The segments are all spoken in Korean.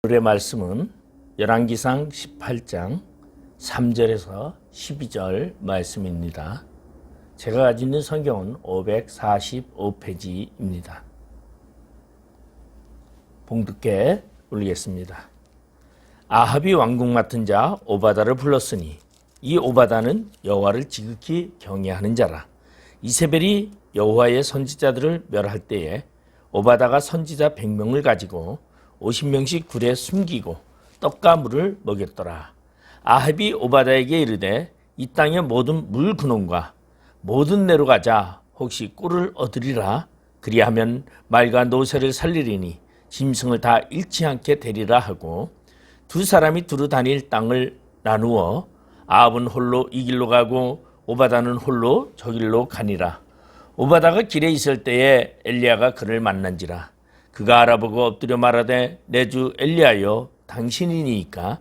오늘의 말씀은 열왕기상 18장 3절에서 12절 말씀입니다. 제가 가지고 있는 성경은 545페이지입니다. 봉독해 올리겠습니다. 아합이 왕궁 맡은 자 오바다를 불렀으니 이 오바다는 여호와를 지극히 경외하는 자라. 이세벨이 여호와의 선지자들을 멸할 때에 오바다가 선지자 100명을 가지고 50명씩 굴에 숨기고 떡과 물을 먹였더라. 아합이 오바다에게 이르되 이 땅의 모든 물 근원과 모든 내로 가자. 혹시 꿀을 얻으리라. 그리하면 말과 노새를 살리리니 짐승을 다 잃지 않게 되리라 하고 두 사람이 두루 다닐 땅을 나누어 아합은 홀로 이 길로 가고 오바다는 홀로 저 길로 가니라. 오바다가 길에 있을 때에 엘리야가 그를 만난지라. 그가 알아보고 엎드려 말하되 내 주 엘리야여 당신이니까.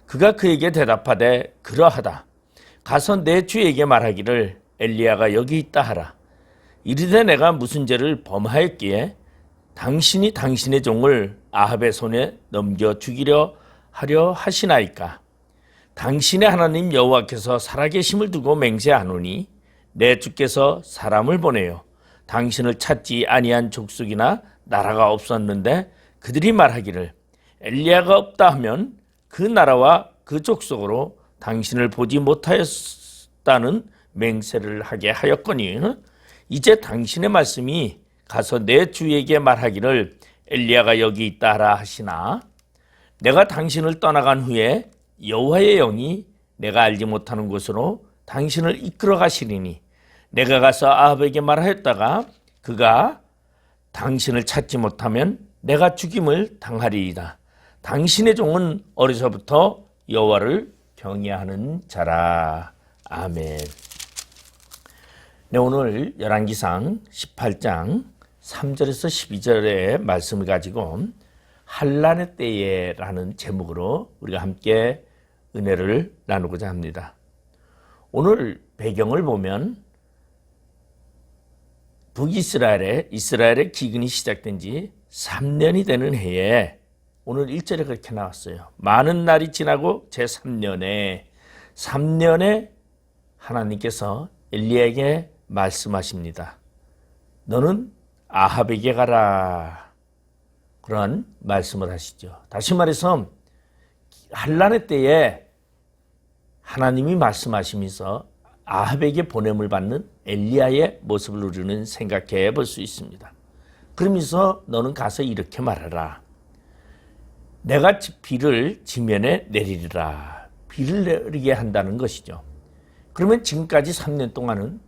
그가 그에게 대답하되 그러하다. 가서 내 주에게 말하기를 엘리야가 여기 있다 하라. 이르되 내가 무슨 죄를 범하였기에 당신이 당신의 종을 아합의 손에 넘겨 죽이려 하려 하시나이까. 당신의 하나님 여호와께서 살아계심을 두고 맹세하노니 내 주께서 사람을 보내어 당신을 찾지 아니한 족속이나 나라가 없었는데 그들이 말하기를 엘리야가 없다 하면 그 나라와 그 족속으로 당신을 보지 못하였다는 맹세를 하게 하였거니 이제 당신의 말씀이 가서 내 주에게 말하기를 엘리야가 여기 있다 하라 하시나 내가 당신을 떠나간 후에 여호와의 영이 내가 알지 못하는 곳으로 당신을 이끌어 가시리니 내가 가서 아합에게 말하였다가 그가 당신을 찾지 못하면 내가 죽임을 당하리이다. 당신의 종은 어려서부터 여호와를 경외하는 자라. 아멘. 네, 오늘 열왕기상 18장 3절에서 12절의 말씀을 가지고 한란의 때에라는 제목으로 우리가 함께 은혜를 나누고자 합니다. 오늘 배경을 보면 이스라엘의 기근이 시작된 지 3년이 되는 해에 오늘 1절에 그렇게 나왔어요. 많은 날이 지나고 제3년에 하나님께서 엘리야에게 말씀하십니다. 너는 아합에게 가라. 그런 말씀을 하시죠. 다시 말해서 한란의 때에 하나님이 말씀하시면서 아합에게 보냄을 받는 엘리야의 모습을 우리는 생각해 볼 수 있습니다. 그러면서 너는 가서 이렇게 말하라. 내가 비를 지면에 내리리라. 비를 내리게 한다는 것이죠. 그러면 지금까지 3년 동안은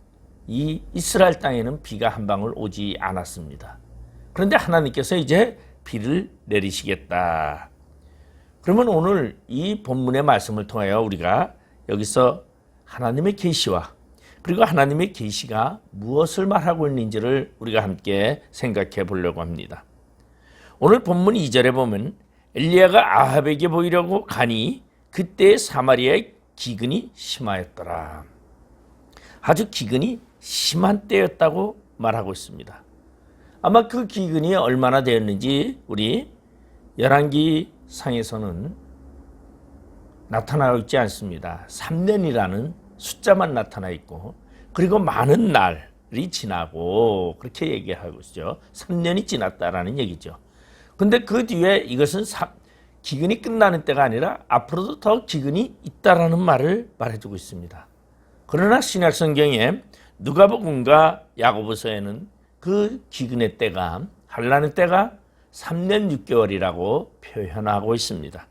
이 이스라엘 땅에는 비가 한 방울 오지 않았습니다. 그런데 하나님께서 이제 비를 내리시겠다. 그러면 오늘 이 본문의 말씀을 통하여 우리가 여기서 하나님의 계시와 그리고 하나님의 계시가 무엇을 말하고 있는지를 우리가 함께 생각해 보려고 합니다. 오늘 본문 2절에 보면 엘리야가 아합에게 보이려고 가니 그때 사마리아의 기근이 심하였더라. 아주 기근이 심한 때였다고 말하고 있습니다. 아마 그 기근이 얼마나 되었는지 우리 열왕기상에서는 나타나고 있지 않습니다. 3년이라는 숫자만 나타나 있고 그리고 많은 날이 지나고 그렇게 얘기하고 있죠. 3년이 지났다라는 얘기죠. 근데 그 뒤에 이것은 기근이 끝나는 때가 아니라 앞으로도 더 기근이 있다라는 말을 말해주고 있습니다. 그러나 신약 성경에 누가복음과 야고보서에는 그 기근의 때가 한란의 때가 3년 6개월이라고 표현하고 있습니다.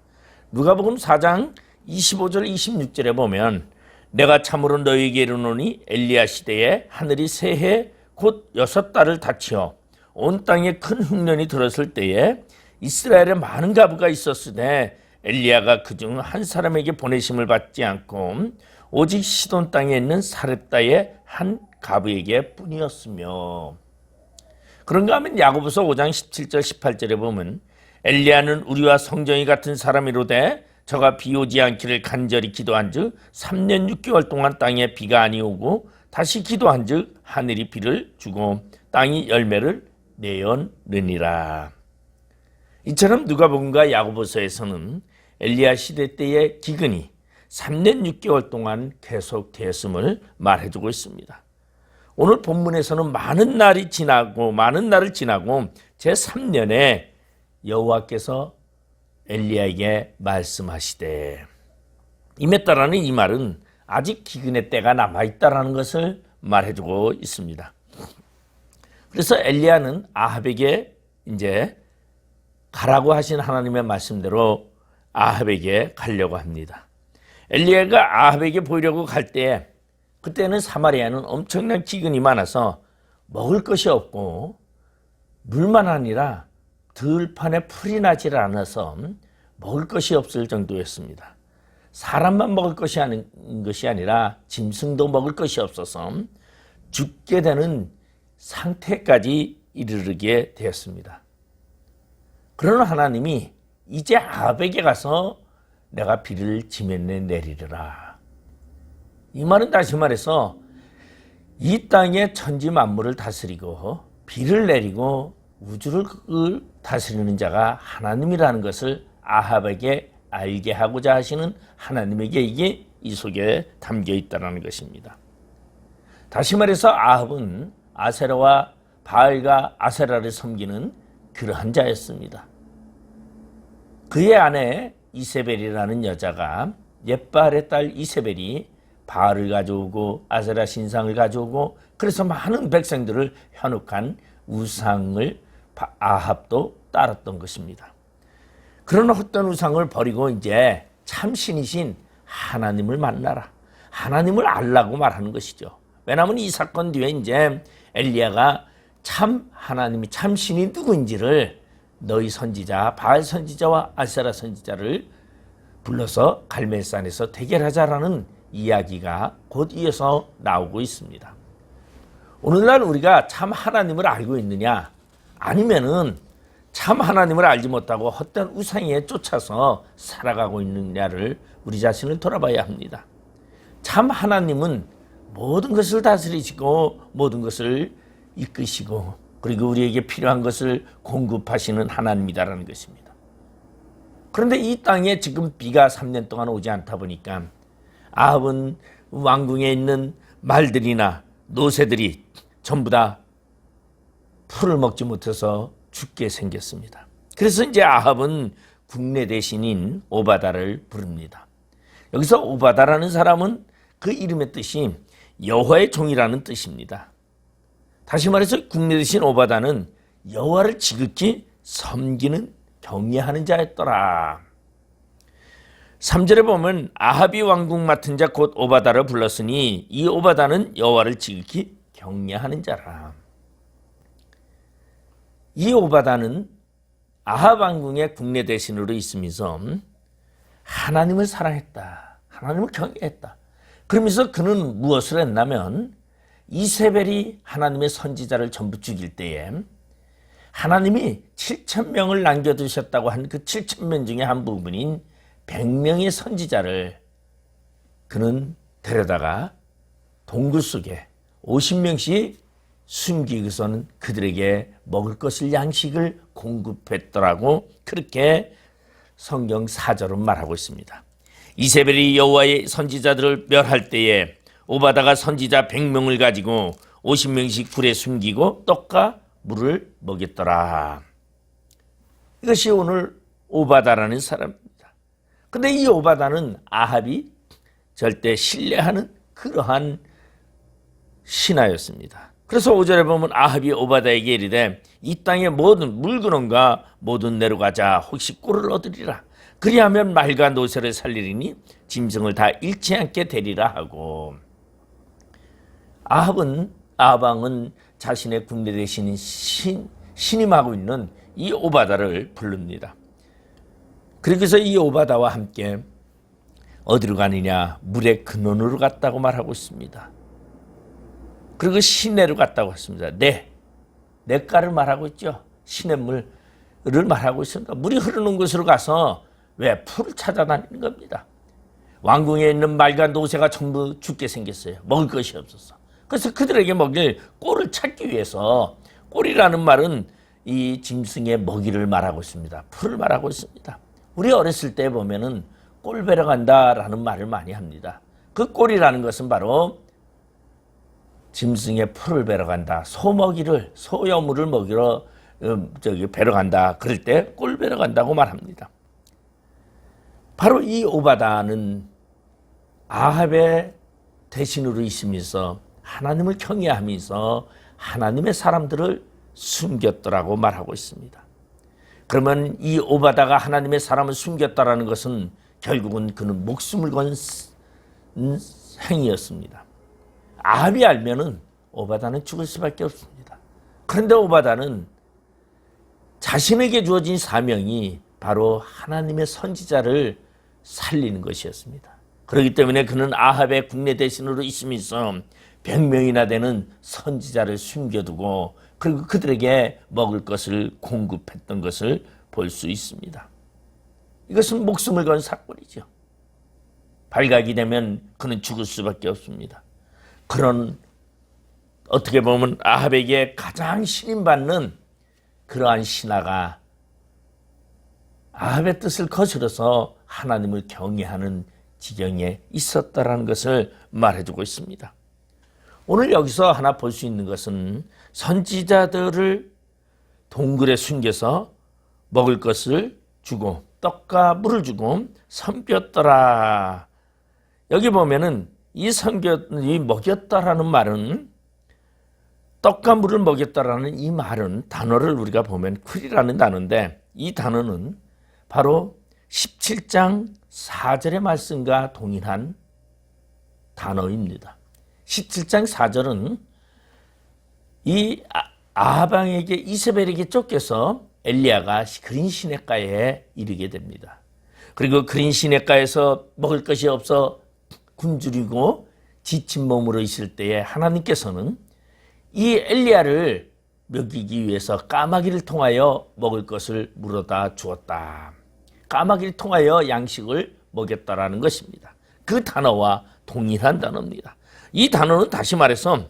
누가복음 4장 25절 26절에 보면 내가 참으로 너희에게 이르노니 엘리야 시대에 하늘이 새해 곧 6달을 닫히어 온 땅에 큰 흉년이 들었을 때에 이스라엘에 많은 가부가 있었으되 엘리야가 그중 한 사람에게 보내심을 받지 않고 오직 시돈 땅에 있는 사렙다의 한 가부에게 뿐이었으며 그런가 하면 야고보서 5장 17절 18절에 보면 엘리야는 우리와 성정이 같은 사람이로되 저가 비 오지 않기를 간절히 기도한즉 3년 6개월 동안 땅에 비가 아니오고 다시 기도한즉 하늘이 비를 주고 땅이 열매를 내었느니라. 이처럼 누가복음과 야고보서에서는 엘리야 시대 때의 기근이 3년 6개월 동안 계속되었음을 말해주고 있습니다. 오늘 본문에서는 많은 날을 지나고 제3년에 여호와께서 엘리야에게 말씀하시되, 임했다라는 이 말은 아직 기근의 때가 남아있다라는 것을 말해주고 있습니다. 그래서 엘리야는 아합에게 이제 가라고 하신 하나님의 말씀대로 아합에게 가려고 합니다. 엘리야가 아합에게 보이려고 갈 때, 그때는 사마리아는 엄청난 기근이 많아서 먹을 것이 없고 물만 아니라 들판에 풀이 나질 않아서 먹을 것이 없을 정도였습니다. 사람만 먹을 것이 아니라 짐승도 먹을 것이 없어서 죽게 되는 상태까지 이르게 되었습니다. 그러나 하나님이 이제 아합에게 가서 내가 비를 지면에 내리리라. 이 말은 다시 말해서 이 땅의 천지 만물을 다스리고 비를 내리고 우주를 다스리는 자가 하나님이라는 것을 아합에게 알게 하고자 하시는 하나님에게 이게 이 속에 담겨 있다는 것입니다. 다시 말해서 아합은 아세라와 바알과 아세라를 섬기는 그러한 자였습니다. 그의 아내 이세벨이라는 여자가 옙바알의 딸 이세벨이 바알을 가져오고 아세라 신상을 가져오고, 그래서 많은 백성들을 현혹한 우상을 아합도 따랐던 것입니다. 그런 헛된 우상을 버리고 이제 참신이신 하나님을 만나라, 하나님을 알라고 말하는 것이죠. 왜냐하면 이 사건 뒤에 이제 엘리야가 참 하나님이 참신이 누구인지를 너희 선지자 바알 선지자와 아세라 선지자를 불러서 갈멜산에서 대결하자라는 이야기가 곧 이어서 나오고 있습니다. 오늘날 우리가 참 하나님을 알고 있느냐, 아니면은 참 하나님을 알지 못하고 헛된 우상에 쫓아서 살아가고 있느냐를 우리 자신을 돌아봐야 합니다. 참 하나님은 모든 것을 다스리시고 모든 것을 이끄시고 그리고 우리에게 필요한 것을 공급하시는 하나님이다라는 것입니다. 그런데 이 땅에 지금 비가 3년 동안 오지 않다 보니까 아합은 왕궁에 있는 말들이나 노새들이 전부 다 풀을 먹지 못해서 죽게 생겼습니다. 그래서 이제 아합은 국내 대신인 오바다를 부릅니다. 여기서 오바다라는 사람은 그 이름의 뜻이 여호와의 종이라는 뜻입니다. 다시 말해서 국내 대신 오바다는 여호와를 지극히 섬기는 경외하는 자였더라. 3절에 보면 아합이 왕궁 맡은 자 곧 오바다를 불렀으니 이 오바다는 여호와를 지극히 경외하는 자라. 이 오바다는 아합 왕궁의 국내 대신으로 있으면서 하나님을 사랑했다, 하나님을 경외했다. 그러면서 그는 무엇을 했냐면 이세벨이 하나님의 선지자를 전부 죽일 때에 하나님이 7,000명을 남겨두셨다고 한 그 7,000명 중에 한 부분인 100명의 선지자를 그는 데려다가 동굴 속에 50명씩 숨기고서는 그들에게 먹을 것을 양식을 공급했더라고, 그렇게 성경 4절은 말하고 있습니다. 이세벨이 여호와의 선지자들을 멸할 때에 오바다가 선지자 100명을 가지고 50명씩 굴에 숨기고 떡과 물을 먹였더라. 이것이 오늘 오바다라는 사람입니다. 근데 이 오바다는 아합이 절대 신뢰하는 그러한 신하였습니다. 그래서 5절에 보면 아합이 오바다에게 이르되 이 땅의 모든 물건과 모든 내려가자, 혹시 꼴을 얻으리라. 그리하면 말과 노새를 살리리니 짐승을 다 잃지 않게 되리라 하고, 아합 왕은 자신의 국내 대신인 신임하고 있는 이 오바다를 부릅니다. 그래서 이 오바다와 함께 어디로 가느냐, 물의 근원으로 갔다고 말하고 있습니다. 그리고 시내로 갔다고 했습니다. 냇가를 말하고 있죠. 시냇물을 말하고 있습니다. 물이 흐르는 곳으로 가서 왜 풀을 찾아다니는 겁니다. 왕궁에 있는 말과 노새가 전부 죽게 생겼어요. 먹을 것이 없어서. 그래서 그들에게 먹일 꼴을 찾기 위해서, 꼴이라는 말은 이 짐승의 먹이를 말하고 있습니다. 풀을 말하고 있습니다. 우리 어렸을 때 보면은 꼴 베러 간다라는 말을 많이 합니다. 그 꼴이라는 것은 바로 짐승의 풀을 베러 간다. 소먹이를, 소여물을 먹이러 베러 간다. 그럴 때 꼴 베러 간다고 말합니다. 바로 이 오바다는 아합의 대신으로 있으면서 하나님을 경외하면서 하나님의 사람들을 숨겼더라고 말하고 있습니다. 그러면 이 오바다가 하나님의 사람을 숨겼다라는 것은 결국은 그는 목숨을 건 행위였습니다. 아합이 알면은 오바다는 죽을 수밖에 없습니다. 그런데 오바다는 자신에게 주어진 사명이 바로 하나님의 선지자를 살리는 것이었습니다. 그렇기 때문에 그는 아합의 국내 대신으로 있으면서 100명이나 되는 선지자를 숨겨두고 그리고 그들에게 먹을 것을 공급했던 것을 볼 수 있습니다. 이것은 목숨을 건 사건이죠. 발각이 되면 그는 죽을 수밖에 없습니다. 그런 어떻게 보면 아합에게 가장 신임받는 그러한 신하가 아합의 뜻을 거스려서 하나님을 경외하는 지경에 있었다라는 것을 말해주고 있습니다. 오늘 여기서 하나 볼 수 있는 것은 선지자들을 동굴에 숨겨서 먹을 것을 주고 떡과 물을 주고 섬겼더라. 여기 보면은 이 먹였다라는 말은 떡과 물을 먹였다라는 이 말은 단어를 우리가 보면 쿨이라는 단어인데 이 단어는 바로 17장 4절의 말씀과 동일한 단어입니다. 17장 4절은 이 아합왕에게 이세벨에게 쫓겨서 엘리야가 그린 시냇가에 이르게 됩니다. 그리고 그린 시냇가에서 먹을 것이 없어 굶주리고 지친 몸으로 있을 때에 하나님께서는 이 엘리야를 먹이기 위해서 까마귀를 통하여 먹을 것을 물어다 주었다. 까마귀를 통하여 양식을 먹였다라는 것입니다. 그 단어와 동일한 단어입니다. 이 단어는 다시 말해서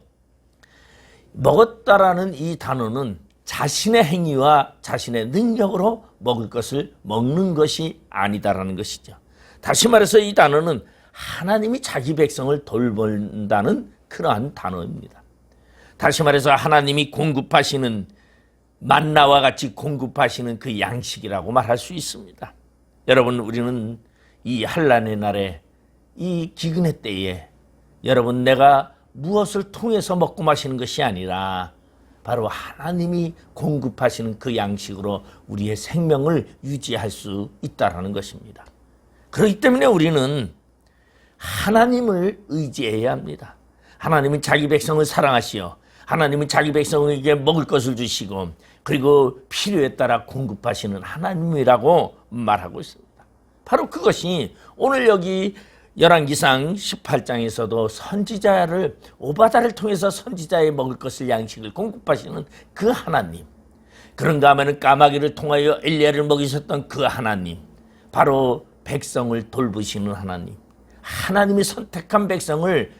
먹었다라는 이 단어는 자신의 행위와 자신의 능력으로 먹을 것을 먹는 것이 아니다라는 것이죠. 다시 말해서 이 단어는 하나님이 자기 백성을 돌본다는 그러한 단어입니다. 다시 말해서 하나님이 공급하시는 만나와 같이 공급하시는 그 양식이라고 말할 수 있습니다. 여러분, 우리는 이 환난의 날에 이 기근의 때에 여러분 내가 무엇을 통해서 먹고 마시는 것이 아니라 바로 하나님이 공급하시는 그 양식으로 우리의 생명을 유지할 수 있다는 것입니다. 그렇기 때문에 우리는 하나님을 의지해야 합니다. 하나님은 자기 백성을 사랑하시어 하나님은 자기 백성에게 먹을 것을 주시고 그리고 필요에 따라 공급하시는 하나님이라고 말하고 있습니다. 바로 그것이 오늘 여기 열왕기상 18장에서도 선지자를 오바다를 통해서 선지자에 먹을 것을 양식을 공급하시는 그 하나님, 그런가 하면 까마귀를 통하여 엘리야를 먹이셨던 그 하나님, 바로 백성을 돌보시는 하나님, 하나님이 선택한 백성을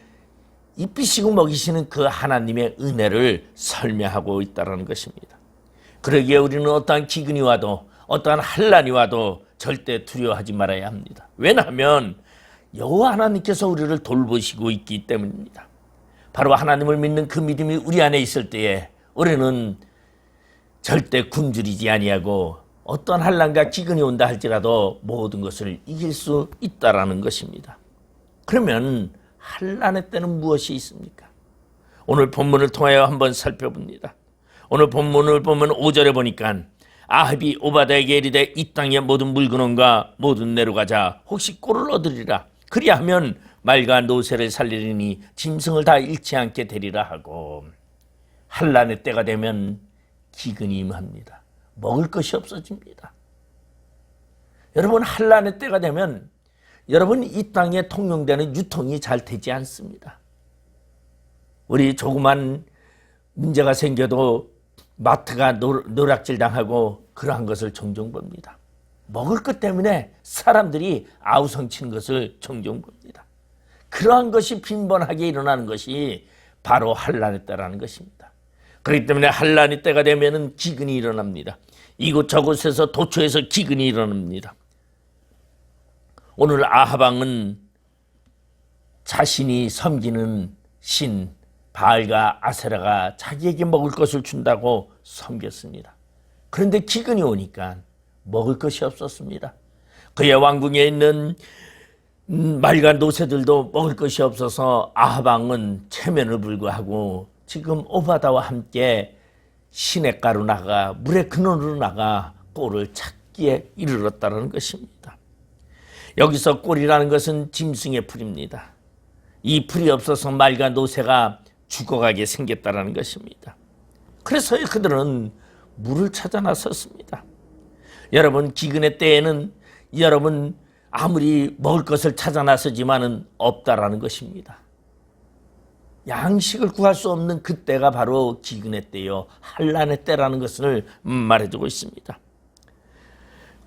입히시고 먹이시는 그 하나님의 은혜를 설명하고 있다는 것입니다. 그러기에 우리는 어떠한 기근이 와도 어떠한 환난이 와도 절대 두려워하지 말아야 합니다. 왜냐하면 여호와 하나님께서 우리를 돌보시고 있기 때문입니다. 바로 하나님을 믿는 그 믿음이 우리 안에 있을 때에 우리는 절대 굶주리지 아니하고 어떤 환난과 기근이 온다 할지라도 모든 것을 이길 수 있다라는 것입니다. 그러면 환난의 때는 무엇이 있습니까? 오늘 본문을 통하여 한번 살펴봅니다. 오늘 본문을 보면 5절에 보니까 아합이 오바다에게 이르되 이 땅의 모든 물건원과 모든 내려가자 혹시 꼴을 얻으리라. 그리하면 말과 노새를 살리리니 짐승을 다 잃지 않게 되리라 하고 환난의 때가 되면 기근이 임합니다. 먹을 것이 없어집니다. 여러분, 환난의 때가 되면 여러분 이 땅에 통용되는 유통이 잘 되지 않습니다. 우리 조그만 문제가 생겨도 마트가 노략질 당하고 그러한 것을 종종 봅니다. 먹을 것 때문에 사람들이 아우성치는 것을 종종 봅니다. 그러한 것이 빈번하게 일어나는 것이 바로 환난의 때라는 것입니다. 그렇기 때문에 한란의 때가 되면은 기근이 일어납니다. 이곳저곳에서 도처에서 기근이 일어납니다. 오늘 아합 왕은 자신이 섬기는 신 바알과 아세라가 자기에게 먹을 것을 준다고 섬겼습니다. 그런데 기근이 오니까 먹을 것이 없었습니다. 그의 왕궁에 있는 말과 노새들도 먹을 것이 없어서 아합 왕은 체면을 불구하고 지금 오바다와 함께 시냇가로 나가 물의 근원으로 나가 꼴을 찾기에 이르렀다는 것입니다. 여기서 꼴이라는 것은 짐승의 풀입니다. 이 풀이 없어서 말과 노새가 죽어가게 생겼다는 것입니다. 그래서 그들은 물을 찾아 나섰습니다. 여러분, 기근의 때에는 여러분 아무리 먹을 것을 찾아 나서지만은 없다라는 것입니다. 양식을 구할 수 없는 그때가 바로 기근의 때요, 한란의 때라는 것을 말해주고 있습니다.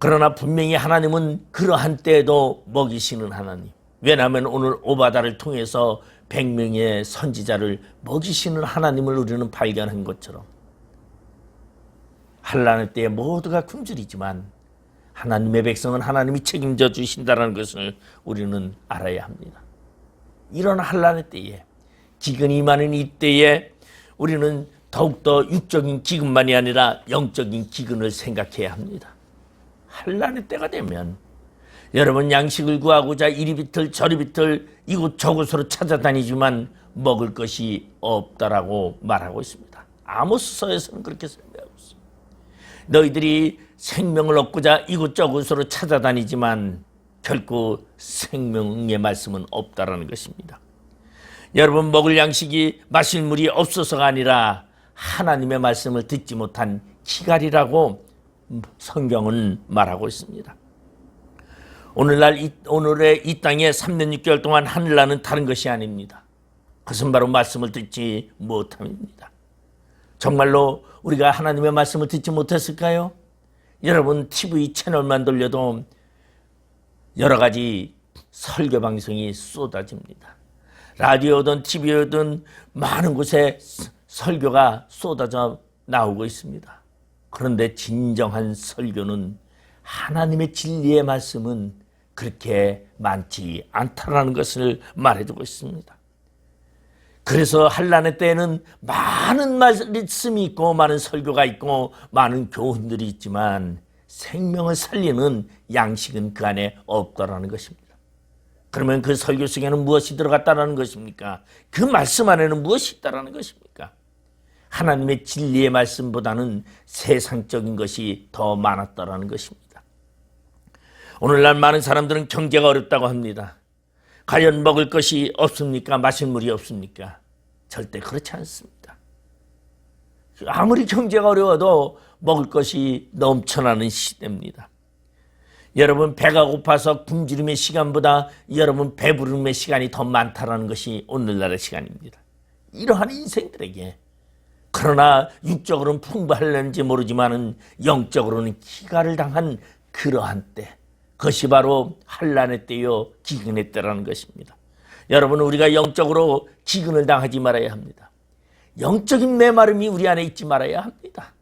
그러나 분명히 하나님은 그러한 때에도 먹이시는 하나님. 왜냐하면 오늘 오바다를 통해서 100명의 선지자를 먹이시는 하나님을 우리는 발견한 것처럼 한란의 때에 모두가 굶주리지만 하나님의 백성은 하나님이 책임져 주신다는 것을 우리는 알아야 합니다. 이런 한란의 때에, 기근이 임하는 이 때에 우리는 더욱더 육적인 기근만이 아니라 영적인 기근을 생각해야 합니다. 한란의 때가 되면 여러분, 양식을 구하고자 이리 비틀 저리 비틀 이곳저곳으로 찾아다니지만 먹을 것이 없다라고 말하고 있습니다. 아모스서에서는 그렇게 설명하고 있습니다. 너희들이 생명을 얻고자 이곳저곳으로 찾아다니지만 결코 생명의 말씀은 없다라는 것입니다. 여러분, 먹을 양식이 마실 물이 없어서가 아니라 하나님의 말씀을 듣지 못한 기갈이라고 성경은 말하고 있습니다. 오늘의 이 땅에 3년 6개월 동안 하늘나는 다른 것이 아닙니다. 그것은 바로 말씀을 듣지 못함입니다. 정말로 우리가 하나님의 말씀을 듣지 못했을까요? 여러분, TV 채널만 돌려도 여러 가지 설교 방송이 쏟아집니다. 라디오든 TV든 많은 곳에 설교가 쏟아져 나오고 있습니다. 그런데 진정한 설교는, 하나님의 진리의 말씀은 그렇게 많지 않다라는 것을 말해주고 있습니다. 그래서 한란의 때에는 많은 말씀이 있고 많은 설교가 있고 많은 교훈들이 있지만 생명을 살리는 양식은 그 안에 없다라는 것입니다. 그러면 그 설교 속에는 무엇이 들어갔다라는 것입니까? 그 말씀 안에는 무엇이 있다라는 것입니까? 하나님의 진리의 말씀보다는 세상적인 것이 더 많았다라는 것입니다. 오늘날 많은 사람들은 경제가 어렵다고 합니다. 과연 먹을 것이 없습니까? 마실 물이 없습니까? 절대 그렇지 않습니다. 아무리 경제가 어려워도 먹을 것이 넘쳐나는 시대입니다. 여러분, 배가 고파서 굶주림의 시간보다 여러분 배부름의 시간이 더 많다는 것이 오늘날의 시간입니다. 이러한 인생들에게, 그러나 육적으로는 풍부하려는지 모르지만은 영적으로는 기갈을 당한 그러한 때, 그것이 바로 한란의 때요, 기근의 때라는 것입니다. 여러분, 우리가 영적으로 기근을 당하지 말아야 합니다. 영적인 메마름이 우리 안에 있지 말아야 합니다.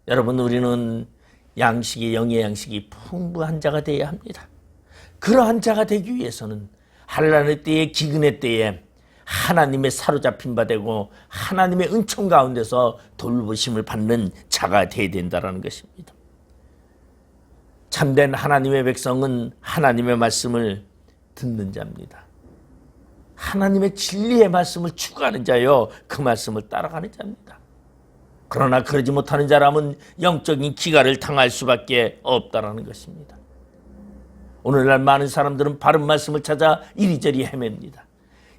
여러분, 우리는 양식이, 영의 양식이 풍부한 자가 되어야 합니다. 그러한 자가 되기 위해서는 한란의 때에, 기근의 때에 하나님의 사로잡힌 바 되고 하나님의 은총 가운데서 돌보심을 받는 자가 되어야 된다는 것입니다. 참된 하나님의 백성은 하나님의 말씀을 듣는 자입니다. 하나님의 진리의 말씀을 추구하는 자요, 그 말씀을 따라가는 자입니다. 그러나 그러지 못하는 자라면 영적인 기갈을 당할 수밖에 없다는 것입니다. 오늘날 많은 사람들은 바른 말씀을 찾아 이리저리 헤맵니다.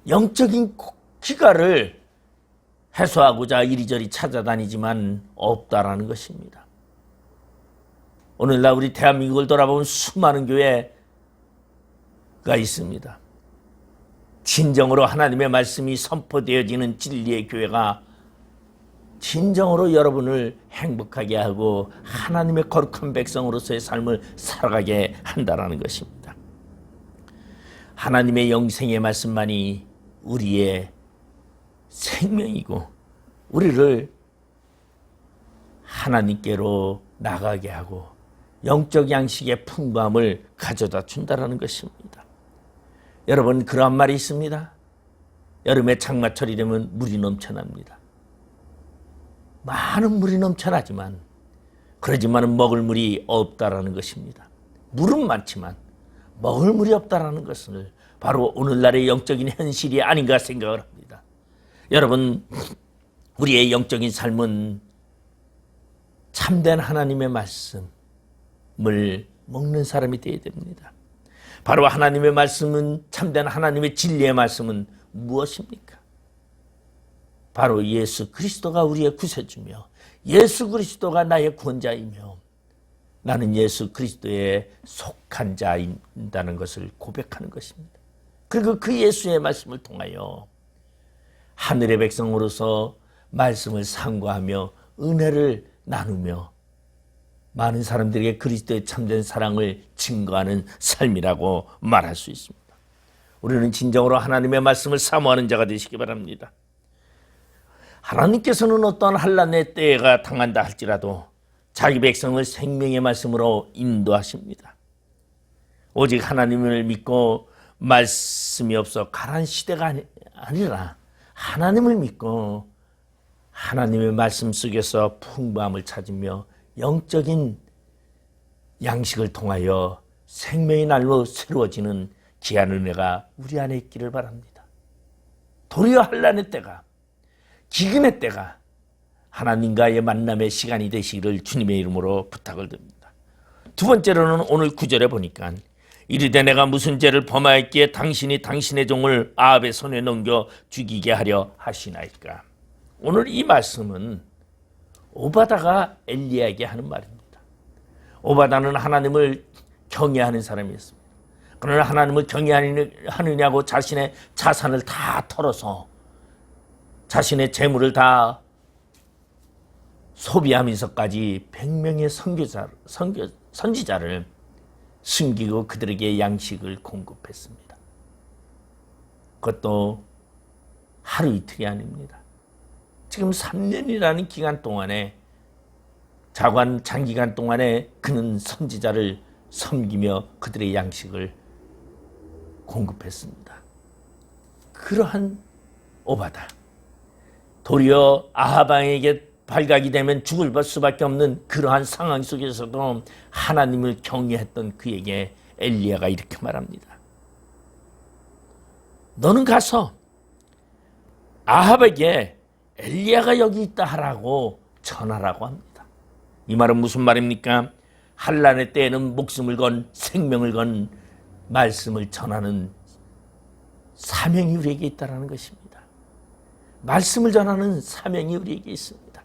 영적인 기갈을 해소하고자 이리저리 찾아다니지만 없다라는 것입니다. 오늘날 우리 대한민국을 돌아보면 수많은 교회가 있습니다. 진정으로 하나님의 말씀이 선포되어지는 진리의 교회가 진정으로 여러분을 행복하게 하고 하나님의 거룩한 백성으로서의 삶을 살아가게 한다는 것입니다. 하나님의 영생의 말씀만이 우리의 생명이고 우리를 하나님께로 나가게 하고 영적 양식의 풍부함을 가져다 준다라는 것입니다. 여러분, 그러한 말이 있습니다. 여름에 장마철이 되면 물이 넘쳐납니다. 많은 물이 넘쳐나지만 그러지만 먹을 물이 없다라는 것입니다. 물은 많지만 먹을 물이 없다라는 것을 바로 오늘날의 영적인 현실이 아닌가 생각을 합니다. 여러분, 우리의 영적인 삶은 참된 하나님의 말씀을 먹는 사람이 되어야 됩니다. 바로 하나님의 말씀은, 참된 하나님의 진리의 말씀은 무엇입니까? 바로 예수 그리스도가 우리의 구세주며 예수 그리스도가 나의 구원자이며 나는 예수 그리스도에 속한 자인다는 것을 고백하는 것입니다. 그리고 그 예수의 말씀을 통하여 하늘의 백성으로서 말씀을 상고하며 은혜를 나누며 많은 사람들에게 그리스도의 참된 사랑을 증거하는 삶이라고 말할 수 있습니다. 우리는 진정으로 하나님의 말씀을 사모하는 자가 되시기 바랍니다. 하나님께서는 어떠한 환난의 때가 당한다 할지라도 자기 백성을 생명의 말씀으로 인도하십니다. 오직 하나님을 믿고 말씀이 없어 가라앉은 시대가 아니라 하나님을 믿고 하나님의 말씀 속에서 풍부함을 찾으며 영적인 양식을 통하여 생명의 날로 새로워지는 귀한 은혜가 우리 안에 있기를 바랍니다. 도리어 환난의 때가, 기근의 때가 하나님과의 만남의 시간이 되시기를 주님의 이름으로 부탁을 드립니다. 두 번째로는 오늘 9절에 보니까 이르되 내가 무슨 죄를 범하였기에 당신이 당신의 종을 아합의 손에 넘겨 죽이게 하려 하시나이까. 오늘 이 말씀은 오바다가 엘리야에게 하는 말입니다. 오바다는 하나님을 경외하는 사람이었습니다. 그러나 하나님을 경외하느냐고 자신의 자산을 다 털어서 자신의 재물을 다 소비하면서까지 100명의 선지자를 숨기고 그들에게 양식을 공급했습니다. 그것도 하루 이틀이 아닙니다. 지금 3년이라는 기간 동안에, 장기간 동안에 그는 선지자를 섬기며 그들의 양식을 공급했습니다. 그러한 오바다, 도리어 아합 왕에게 발각이 되면 죽을 수밖에 없는 그러한 상황 속에서도 하나님을 경외했던 그에게 엘리야가 이렇게 말합니다. 너는 가서 아합에게 엘리야가 여기 있다 하라고 전하라고 합니다. 이 말은 무슨 말입니까? 환난의 때에는 목숨을 건, 생명을 건 말씀을 전하는 사명이 우리에게 있다는 것입니다. 말씀을 전하는 사명이 우리에게 있습니다.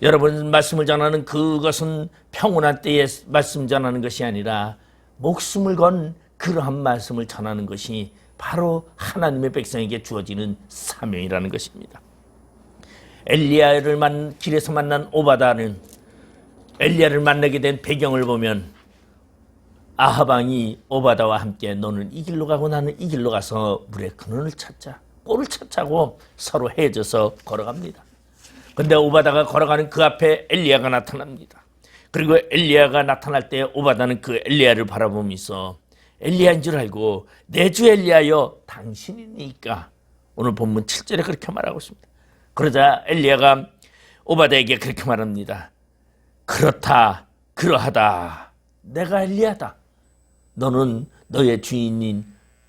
여러분, 말씀을 전하는 그것은 평온한 때에 말씀 전하는 것이 아니라 목숨을 건 그러한 말씀을 전하는 것이 바로 하나님의 백성에게 주어지는 사명이라는 것입니다. 엘리야를 길에서 만난 오바다는 엘리야를 만나게 된 배경을 보면 아합 왕이 오바다와 함께 너는 이 길로 가고 나는 이 길로 가서 물의 근원을 찾자, 꼴을 찾자고 서로 헤어져서 걸어갑니다. 그런데 오바다가 걸어가는 그 앞에 엘리야가 나타납니다. 그리고 엘리야가 나타날 때 오바다는 그 엘리야를 바라보면서 엘리야인 줄 알고 내 주 엘리야여 당신이니까, 오늘 본문 7절에 그렇게 말하고 있습니다. 그러자 엘리야가 오바다에게 그렇게 말합니다. 그렇다, 그러하다, 내가 엘리야다. 너는 너의 주인인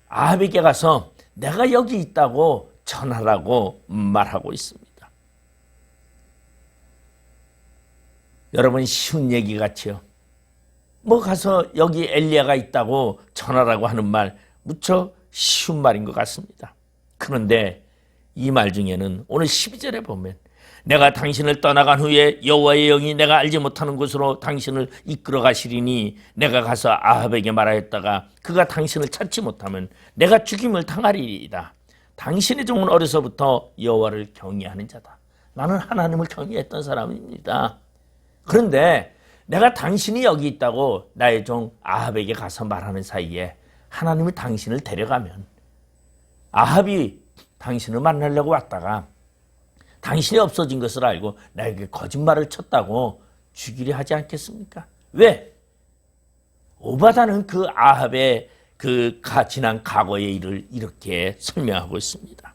아합에게 가서 내가 여기 있다고 전하라고 말하고 있습니다. 여러분, 쉬운 얘기 같지요? 뭐 가서 여기 엘리야가 있다고 전하라고 하는 말 무척 쉬운 말인 것 같습니다. 그런데 이 말 중에는 오늘 12절에 보면 내가 당신을 떠나간 후에 여호와의 영이 내가 알지 못하는 곳으로 당신을 이끌어 가시리니 내가 가서 아합에게 말하였다가 그가 당신을 찾지 못하면 내가 죽임을 당하리이다. 당신의 종은 어려서부터 여호와를 경외하는 자다. 나는 하나님을 경외했던 사람입니다. 그런데 내가 당신이 여기 있다고 나의 종 아합에게 가서 말하는 사이에 하나님이 당신을 데려가면 아합이 당신을 만나려고 왔다가 당신이 없어진 것을 알고 나에게 거짓말을 쳤다고 죽이려 하지 않겠습니까? 왜? 오바다는 그 아합의 그 지난 과거의 일을 이렇게 설명하고 있습니다.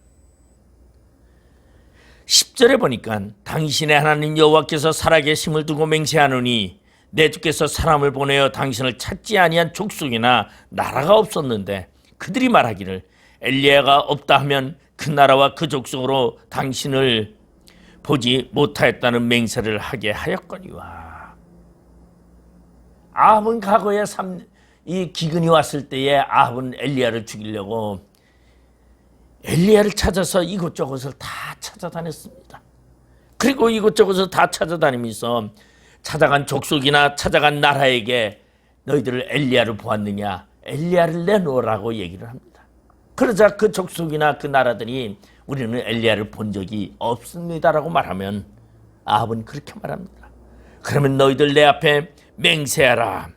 10절에 보니까 당신의 하나님 여호와께서 살아계심을 두고 맹세하노니 내 주께서 사람을 보내어 당신을 찾지 아니한 족속이나 나라가 없었는데 그들이 말하기를 엘리야가 없다 하면 그 나라와 그 족속으로 당신을 보지 못하였다는 맹세를 하게 하였거니와. 아합은 과거에 이 기근이 왔을 때에 아합은 엘리야를 죽이려고 엘리야를 찾아서 이곳저곳을 다 찾아다녔습니다. 그리고 이곳저곳을 다 찾아다니면서 찾아간 족속이나 찾아간 나라에게 너희들을 엘리야를 보았느냐, 엘리야를 내놓으라고 얘기를 합니다. 그러자 그 족속이나 그 나라들이 우리는 엘리야를 본 적이 없습니다라고 말하면 아합은 그렇게 말합니다. 그러면 너희들 내 앞에 맹세하라.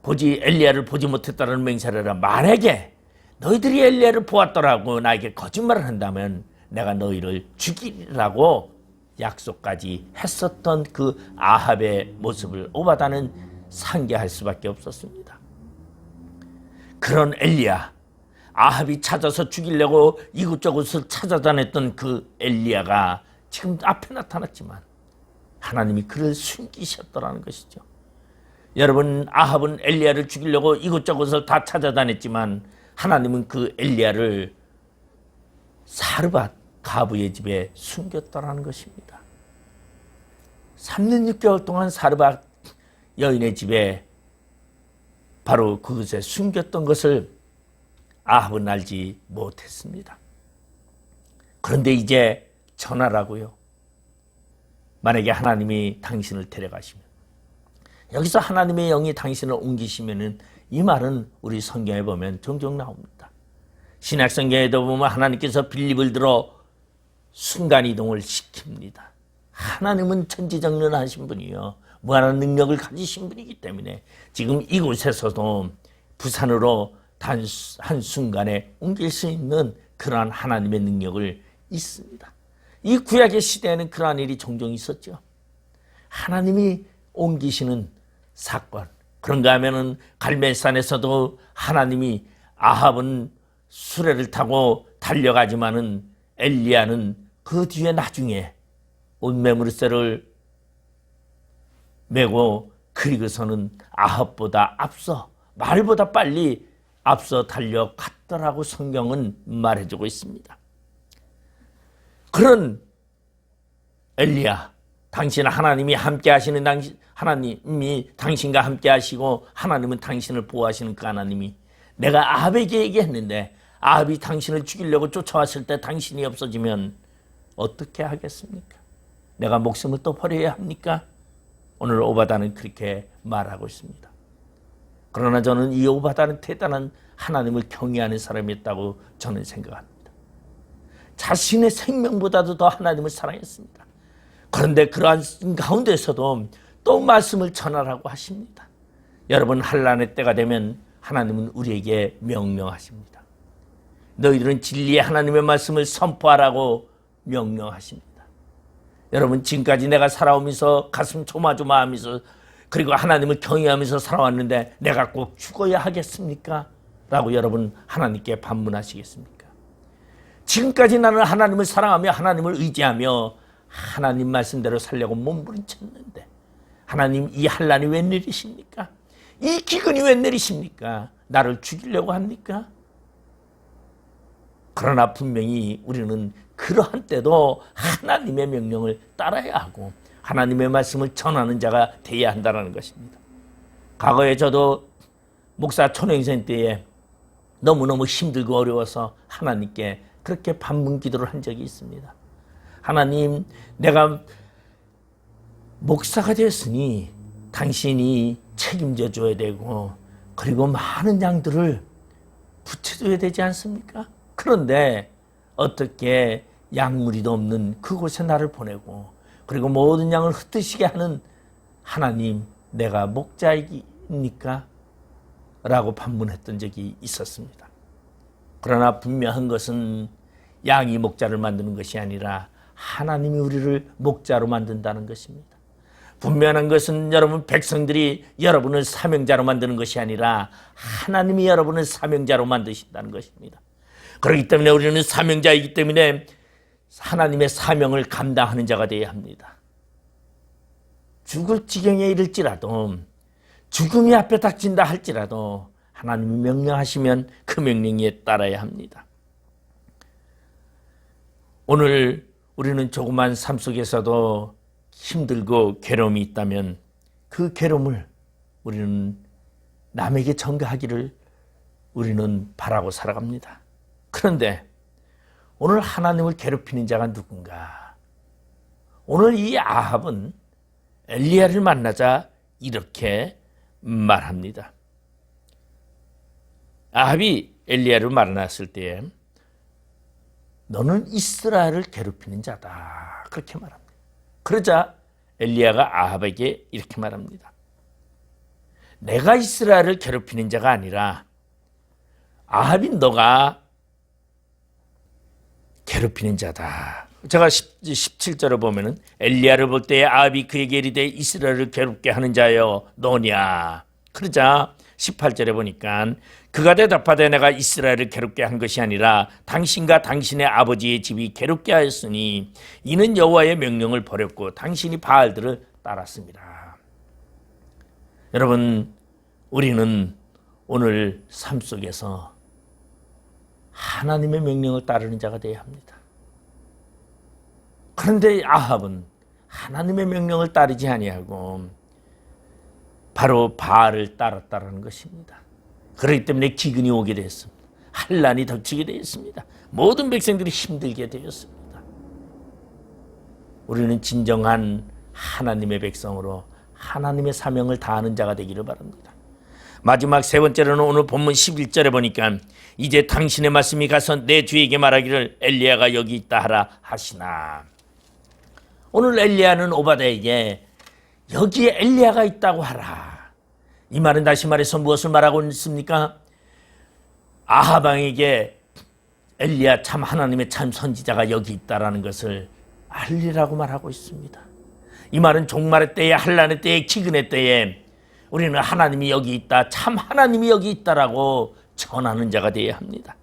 엘리야를 보지 못했다는 맹세를 해라. 만약에 너희들이 엘리야를 보았더라고 나에게 거짓말을 한다면 내가 너희를 죽이라고 약속까지 했었던 그 아합의 모습을 오바다는 상기할 수밖에 없었습니다. 그런 엘리야, 아합이 찾아서 죽이려고 이곳저곳을 찾아다녔던 그 엘리야가 지금 앞에 나타났지만 하나님이 그를 숨기셨더라는 것이죠. 여러분, 아합은 엘리야를 죽이려고 이곳저곳을 다 찾아다녔지만 하나님은 그 엘리야를 사르밧 가부의 집에 숨겼더라는 것입니다. 3년 6개월 동안 사르밧 여인의 집에 바로 그것에 숨겼던 것을 아합은 알지 못했습니다. 그런데 이제 전하라고요. 만약에 하나님이 당신을 데려가시면, 여기서 하나님의 영이 당신을 옮기시면은 이 말은 우리 성경에 보면 종종 나옵니다. 신약 성경에도 보면 하나님께서 빌립을 들어 순간이동을 시킵니다. 하나님은 천지정론하신 분이요, 무한한 능력을 가지신 분이기 때문에 지금 이곳에서도 부산으로 단 한순간에 옮길 수 있는 그러한 하나님의 능력을 있습니다. 이 구약의 시대에는 그러한 일이 종종 있었죠. 하나님이 옮기시는 사건. 그런가 하면은 갈멜산에서도 하나님이 아합은 수레를 타고 달려가지만은 엘리야는 그 뒤에 나중에 옷매무새를 메고 그리고서는 아합보다 앞서, 말보다 빨리 앞서 달려갔더라고 성경은 말해주고 있습니다. 그런 엘리야, 당신은 하나님이 함께 하시는 하나님이 당신과 함께 하시고 하나님은 당신을 보호하시는 그 하나님이, 내가 아합에게 얘기했는데 아합이 당신을 죽이려고 쫓아왔을 때 당신이 없어지면 어떻게 하겠습니까? 내가 목숨을 또 버려야 합니까? 오늘 오바다는 그렇게 말하고 있습니다. 그러나 저는 이 오바다는 대단한 하나님을 경외하는 사람이었다고 저는 생각합니다. 자신의 생명보다도 더 하나님을 사랑했습니다. 그런데 그러한 가운데서도 또 말씀을 전하라고 하십니다. 여러분, 환난의 때가 되면 하나님은 우리에게 명령하십니다. 너희들은 진리의 하나님의 말씀을 선포하라고 명령하십니다. 여러분, 지금까지 내가 살아오면서 가슴 조마조마하면서 그리고 하나님을 경외하면서 살아왔는데 내가 꼭 죽어야 하겠습니까? 라고 여러분 하나님께 반문하시겠습니까? 지금까지 나는 하나님을 사랑하며 하나님을 의지하며 하나님 말씀대로 살려고 몸부림쳤는데 하나님, 이 환난이 웬일이십니까? 이 기근이 웬일이십니까? 나를 죽이려고 합니까? 그러나 분명히 우리는 그러한 때도 하나님의 명령을 따라야 하고 하나님의 말씀을 전하는 자가 되어야 한다는 것입니다. 과거에 저도 목사 초년생 때에 너무너무 힘들고 어려워서 하나님께 그렇게 반문 기도를 한 적이 있습니다. 하나님, 내가 목사가 되었으니 당신이 책임져 줘야 되고 그리고 많은 양들을 붙여줘야 되지 않습니까? 그런데 어떻게 양무리도 없는 그곳에 나를 보내고 그리고 모든 양을 흩으시게 하는 하나님, 내가 목자입니까? 라고 반문했던 적이 있었습니다. 그러나 분명한 것은 양이 목자를 만드는 것이 아니라 하나님이 우리를 목자로 만든다는 것입니다. 분명한 것은 여러분 백성들이 여러분을 사명자로 만드는 것이 아니라 하나님이 여러분을 사명자로 만드신다는 것입니다. 그렇기 때문에 우리는 사명자이기 때문에 하나님의 사명을 감당하는 자가 되어야 합니다. 죽을 지경에 이를지라도 죽음이 앞에 닥친다 할지라도 하나님이 명령하시면 그 명령에 따라야 합니다. 오늘 우리는 조그만 삶 속에서도 힘들고 괴로움이 있다면 그 괴로움을 우리는 남에게 전가하기를 우리는 바라고 살아갑니다. 그런데 오늘 하나님을 괴롭히는 자가 누군가? 오늘 이 아합은 엘리야를 만나자 이렇게 말합니다. 아합이 엘리야를 만났을 때 너는 이스라엘을 괴롭히는 자다, 그렇게 말합니다. 그러자 엘리야가 아합에게 이렇게 말합니다. 내가 이스라엘을 괴롭히는 자가 아니라 아합이 너가 괴롭히는 자다. 제가 17절을 보면은 엘리야를 볼 때에 아합이 그에게 이르되 이스라엘을 괴롭게 하는 자여 너냐. 그러자 18절에 보니까 그가 대답하되 내가 이스라엘을 괴롭게 한 것이 아니라 당신과 당신의 아버지의 집이 괴롭게 하였으니 이는 여호와의 명령을 버렸고 당신이 바알들을 따랐습니다. 여러분, 우리는 오늘 삶 속에서 하나님의 명령을 따르는 자가 되어야 합니다. 그런데 아합은 하나님의 명령을 따르지 아니하고 바로 바알을 따랐다는 것입니다. 그렇기 때문에 기근이 오게 되었습니다. 환난이 덮치게 되었습니다. 모든 백성들이 힘들게 되었습니다. 우리는 진정한 하나님의 백성으로 하나님의 사명을 다하는 자가 되기를 바랍니다. 마지막 세 번째로는 오늘 본문 11절에 보니까 이제 당신의 말씀이 가서 내 주에게 말하기를 엘리야가 여기 있다 하라 하시나. 오늘 엘리야는 오바댜에게 여기에 엘리야가 있다고 하라. 이 말은 다시 말해서 무엇을 말하고 있습니까? 아합 왕에게 엘리야 참 하나님의 참 선지자가 여기 있다라는 것을 알리라고 말하고 있습니다. 이 말은 종말의 때에, 환난의 때에, 기근의 때에 우리는 하나님이 여기 있다, 참 하나님이 여기 있다라고 전하는 자가 되어야 합니다.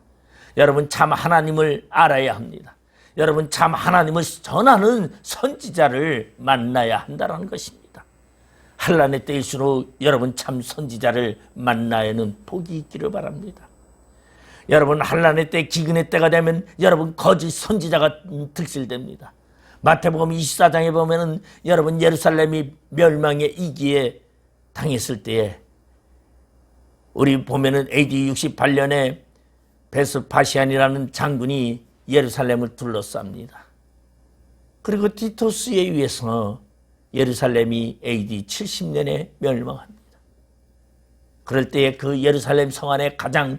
여러분, 참 하나님을 알아야 합니다. 여러분, 참 하나님을 전하는 선지자를 만나야 한다는 것입니다. 환난의 때일수록 여러분 참 선지자를 만나야는 복이 있기를 바랍니다. 여러분, 환난의 때, 기근의 때가 되면 여러분 거짓 선지자가 득실됩니다. 마태복음 24장에 보면은 여러분 예루살렘이 멸망의 이기에 당했을 때에 우리 보면은 AD 68년에 베스파시안이라는 장군이 예루살렘을 둘러쌉니다. 그리고 티토스에 의해서 예루살렘이 AD 70년에 멸망합니다. 그럴 때에 그 예루살렘 성 안에 가장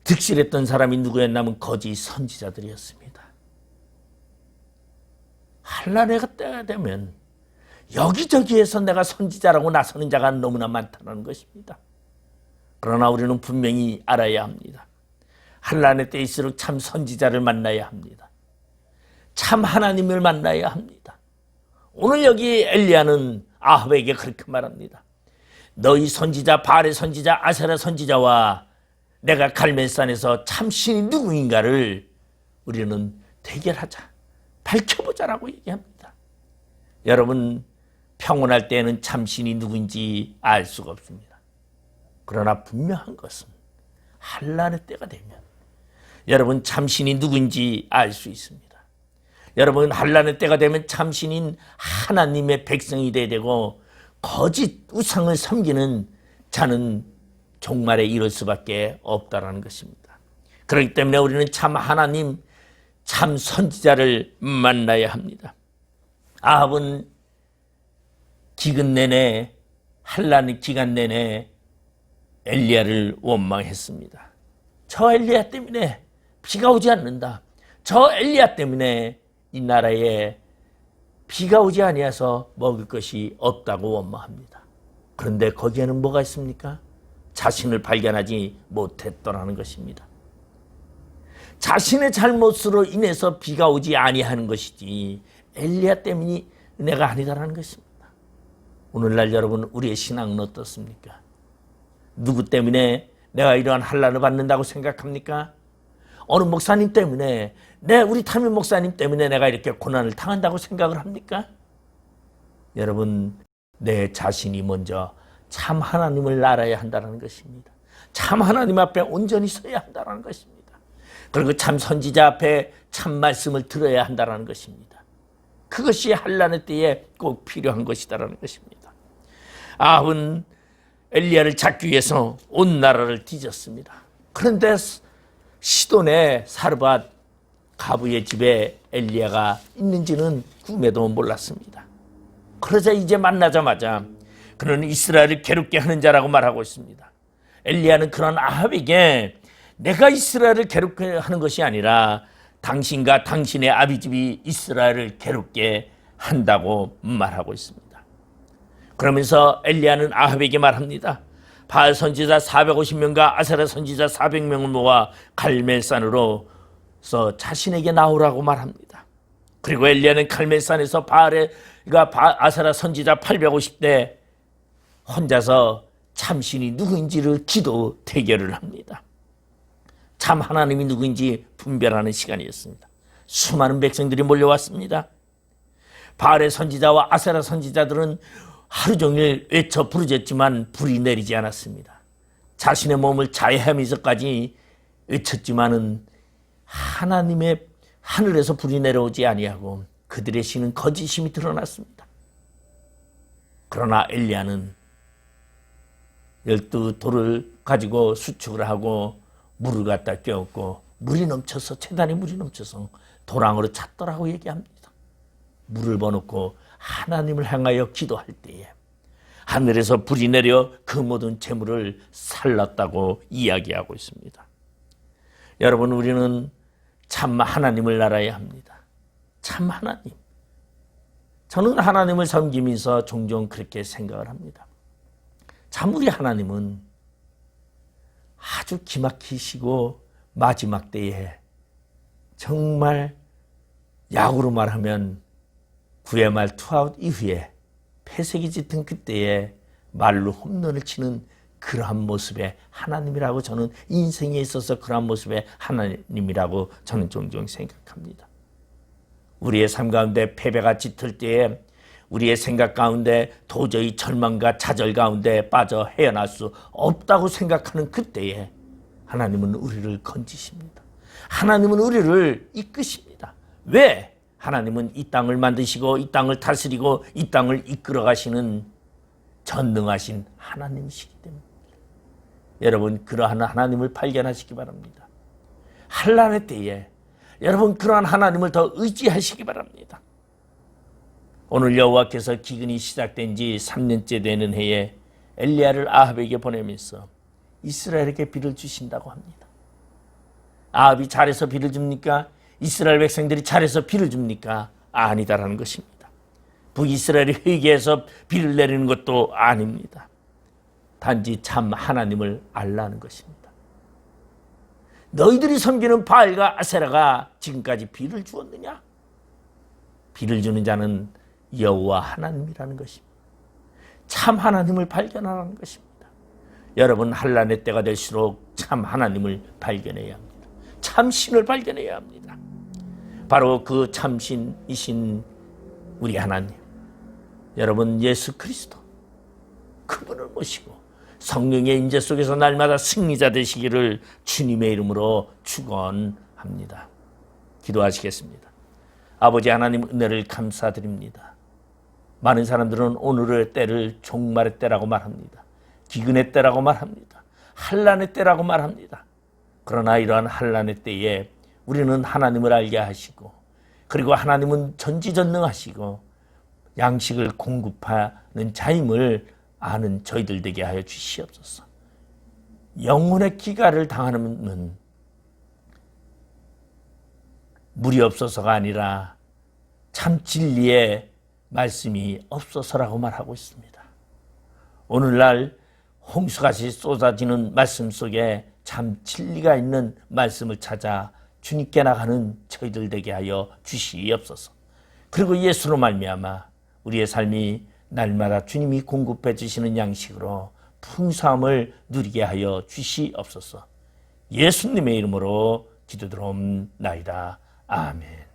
득실했던 사람이 누구였냐면 거짓 선지자들이었습니다. 환난의 때가 되면 여기저기에서 내가 선지자라고 나서는 자가 너무나 많다는 것입니다. 그러나 우리는 분명히 알아야 합니다. 환난의 때일수록 참 선지자를 만나야 합니다. 참 하나님을 만나야 합니다. 오늘 여기 엘리야는 아합에게 그렇게 말합니다. 너희 선지자 바알의 선지자 아세라 선지자와 내가 갈멜산에서 참 신이 누구인가를 우리는 대결하자, 밝혀보자라고 얘기합니다. 여러분, 평온할 때에는 참 신이 누구인지 알 수가 없습니다. 그러나 분명한 것은 환난의 때가 되면 여러분 참신이 누구인지 알 수 있습니다. 여러분, 환난의 때가 되면 참신인 하나님의 백성이 되어야 되고 거짓 우상을 섬기는 자는 종말에 이를 수밖에 없다라는 것입니다. 그렇기 때문에 우리는 참 하나님, 참 선지자를 만나야 합니다. 아합은 기근 내내, 환난 기간 내내 엘리야를 원망했습니다. 저 엘리야 때문에 비가 오지 않는다. 저 엘리야 때문에 이 나라에 비가 오지 아니해서 먹을 것이 없다고 원망합니다. 그런데 거기에는 뭐가 있습니까? 자신을 발견하지 못했더라는 것입니다. 자신의 잘못으로 인해서 비가 오지 아니하는 것이지 엘리야 때문이 은혜가 아니다라는 것입니다. 오늘날 여러분, 우리의 신앙은 어떻습니까? 누구 때문에 내가 이러한 환난을 받는다고 생각합니까? 어느 목사님 때문에, 우리 담임 목사님 때문에 내가 이렇게 고난을 당한다고 생각을 합니까? 여러분, 내 자신이 먼저 참 하나님을 알아야 한다는 것입니다. 참 하나님 앞에 온전히 서야 한다는 것입니다. 그리고 참 선지자 앞에 참 말씀을 들어야 한다는 것입니다. 그것이 환난의 때에 꼭 필요한 것이다라는 것입니다. 아합은 엘리야를 잡기 위해서 온 나라를 뒤졌습니다. 그런데 시돈의 사르밧 가부의 집에 엘리야가 있는지는 꿈에도 몰랐습니다. 그러자 이제 만나자마자 그는 이스라엘을 괴롭게 하는 자라고 말하고 있습니다. 엘리야는 그런 아합에게 내가 이스라엘을 괴롭게 하는 것이 아니라 당신과 당신의 아비집이 이스라엘을 괴롭게 한다고 말하고 있습니다. 그러면서 엘리야는 아합에게 말합니다. 바알 선지자 450명과 아세라 선지자 400명을 모아 갈멜산으로서 자신에게 나오라고 말합니다. 그리고 엘리야는 갈멜산에서 아세라 선지자 850대 혼자서 참신이 누구인지를 기도 대결을 합니다. 참 하나님이 누구인지 분별하는 시간이었습니다. 수많은 백성들이 몰려왔습니다. 바알의 선지자와 아세라 선지자들은 하루 종일 외쳐 부르짖지만 불이 내리지 않았습니다. 자신의 몸을 자해하면서까지 외쳤지만은 하나님의 하늘에서 불이 내려오지 아니하고 그들의 신은 거짓임이 드러났습니다. 그러나 엘리야는 12돌을 가지고 수축을 하고 물을 갖다 껴었고 재단에 물이 넘쳐서 도랑으로 찼더라고 얘기합니다. 물을 버놓고 하나님을 향하여 기도할 때에 하늘에서 불이 내려 그 모든 재물을 살랐다고 이야기하고 있습니다. 여러분, 우리는 참 하나님을 알아야 합니다. 참 하나님. 저는 하나님을 섬기면서 종종 그렇게 생각을 합니다. 참 우리 하나님은 아주 기막히시고 마지막 때에 정말 야구로 말하면 9회 말 투아웃 이후에 패색이 짙은 그때에 말로 홈런을 치는 그러한 모습의 하나님이라고 저는 인생에 있어서 그러한 모습의 하나님이라고 저는 종종 생각합니다. 우리의 삶 가운데 패배가 짙을 때에 우리의 생각 가운데 도저히 절망과 좌절 가운데 빠져 헤어날 수 없다고 생각하는 그때에 하나님은 우리를 건지십니다. 하나님은 우리를 이끄십니다. 왜? 하나님은 이 땅을 만드시고 이 땅을 다스리고 이 땅을 이끌어 가시는 전능하신 하나님이시기 때문입니다. 여러분, 그러한 하나님을 발견하시기 바랍니다. 환난의 때에 여러분 그러한 하나님을 더 의지하시기 바랍니다. 오늘 여호와께서 기근이 시작된 지 3년째 되는 해에 엘리야를 아합에게 보내면서 이스라엘에게 비를 주신다고 합니다. 아합이 잘해서 비를 줍니까? 이스라엘 백성들이 잘해서 비를 줍니까? 아니다라는 것입니다. 북이스라엘이 회개해서 비를 내리는 것도 아닙니다. 단지 참 하나님을 알라는 것입니다. 너희들이 섬기는 바알과 아세라가 지금까지 비를 주었느냐? 비를 주는 자는 여호와 하나님이라는 것입니다. 참 하나님을 발견하라는 것입니다. 여러분, 환난의 때가 될수록 참 하나님을 발견해야 합니다. 참 신을 발견해야 합니다. 바로 그 참신이신 우리 하나님, 여러분 예수 그리스도, 그분을 모시고 성령의 임재 속에서 날마다 승리자 되시기를 주님의 이름으로 축원합니다. 기도하시겠습니다. 아버지 하나님, 은혜를 감사드립니다. 많은 사람들은 오늘의 때를 종말의 때라고 말합니다. 기근의 때라고 말합니다. 환난의 때라고 말합니다. 그러나 이러한 환난의 때에 우리는 하나님을 알게 하시고, 그리고 하나님은 전지전능하시고 양식을 공급하는 자임을 아는 저희들 되게 하여 주시옵소서. 영혼의 기가를 당하는 물이 없어서가 아니라 참 진리의 말씀이 없어서라고 말하고 있습니다. 오늘날 홍수같이 쏟아지는 말씀 속에 참 진리가 있는 말씀을 찾아 주님께 나가는 저희들 되게 하여 주시옵소서. 그리고 예수로 말미암아 우리의 삶이 날마다 주님이 공급해 주시는 양식으로 풍성함을 누리게 하여 주시옵소서. 예수님의 이름으로 기도드리옵나이다. 아멘.